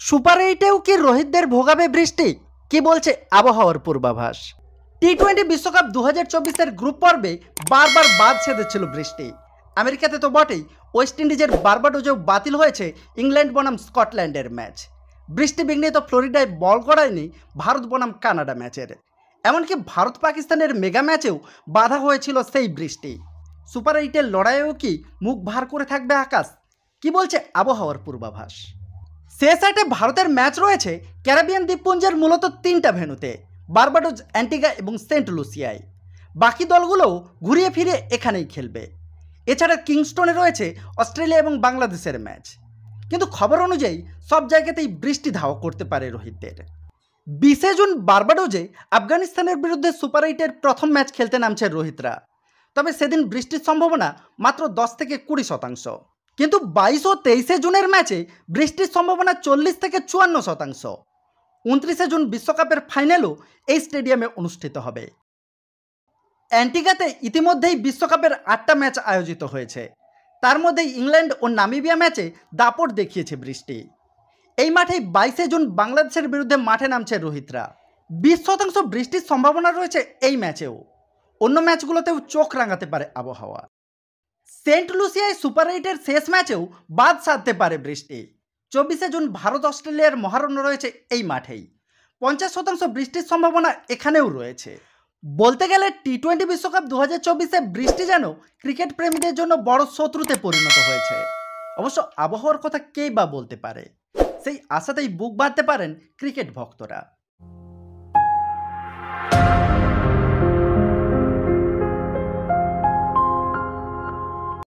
Super এইটেও কি রোহিতদের ভোগাবে বৃষ্টি? কি বলছে আবহাওয়ার পূর্বাভাস? টি-20 বিশ্বকাপ 2024-এর গ্রুপ পর্বে বারবার বাদ সেধেছিল বৃষ্টি। আমেরিকাতে তো বটেই, ওয়েস্ট ইন্ডিজের বার্বাডোজেও বাতিল হয়েছে ইংল্যান্ড বনাম স্কটল্যান্ডের ম্যাচ। বৃষ্টি বিঘ্নিত ফ্লোরিডায় বল করায়নি ভারত বনাম কানাডা ম্যাচের। এমনকি ভারত পাকিস্তানের মেগা ম্যাচেও বাধা হয়েছিল সেই বৃষ্টি। সুপার এইটের লড়াইয়েও কি মুখ ভার করে থাকবে আকাশ? কি বলছে আবহাওয়ার পূর্বাভাস? শেষ আটে ভারতের ম্যাচ রয়েছে ক্যারিবিয়ান দ্বীপপুঞ্জের মূলত 3টা ভেন্যুতে, বার্বাডোজ, অ্যান্টিগা এবং সেন্ট লুসিয়ায়। বাকি দলগুলোও ঘুরিয়ে ফিরে এখানেই খেলবে। এছাড়া কিংস্টনে রয়েছে অস্ট্রেলিয়া এবং বাংলাদেশের ম্যাচ। কিন্তু খবর অনুযায়ী সব জায়গাতেই বৃষ্টি ধাওয়া করতে পারে রোহিতদের। 20 জুন বার্বাডোজে আফগানিস্তানের বিরুদ্ধে সুপার এইটের প্রথম ম্যাচ খেলতে নামছে রোহিতরা। তবে সেদিন বৃষ্টির সম্ভাবনা মাত্র 10 থেকে 20%। কিন্তু 22 ও 23 জুনের ম্যাচে বৃষ্টির সম্ভাবনা 40 থেকে 54%। 29 জুন বিশ্বকাপের ফাইনালও এই স্টেডিয়ামে অনুষ্ঠিত হবে। অ্যান্টিগাতে ইতিমধ্যেই বিশ্বকাপের 8টা ম্যাচ আয়োজিত হয়েছে। তার মধ্যে ইংল্যান্ড ও নামিবিয়া ম্যাচে দাপট দেখিয়েছে বৃষ্টি। এই মাঠেই 22 জুন বাংলাদেশের বিরুদ্ধে মাঠে নামছে রোহিতরা। 20% বৃষ্টির সম্ভাবনা রয়েছে এই ম্যাচেও। অন্য ম্যাচগুলোতেও চোখ রাঙাতে পারে আবহাওয়া। সেন্ট লুসিয়ায় সুপার এইটের শেষ ম্যাচেও বাদ সাধতে পারে বৃষ্টি। 24 জুন ভারত অস্ট্রেলিয়ার মহারণ্য রয়েছে এই মাঠেই। 50% বৃষ্টির সম্ভাবনা এখানেও রয়েছে। বলতে গেলে টি-20 বিশ্বকাপ 2024-এ বৃষ্টি যেন ক্রিকেট প্রেমীদের জন্য বড় শত্রুতে পরিণত হয়েছে। অবশ্য আবহাওয়ার কথা কেই বা বলতে পারে, সেই আশাতেই বুক বাঁধতে পারেন ক্রিকেট ভক্তরা।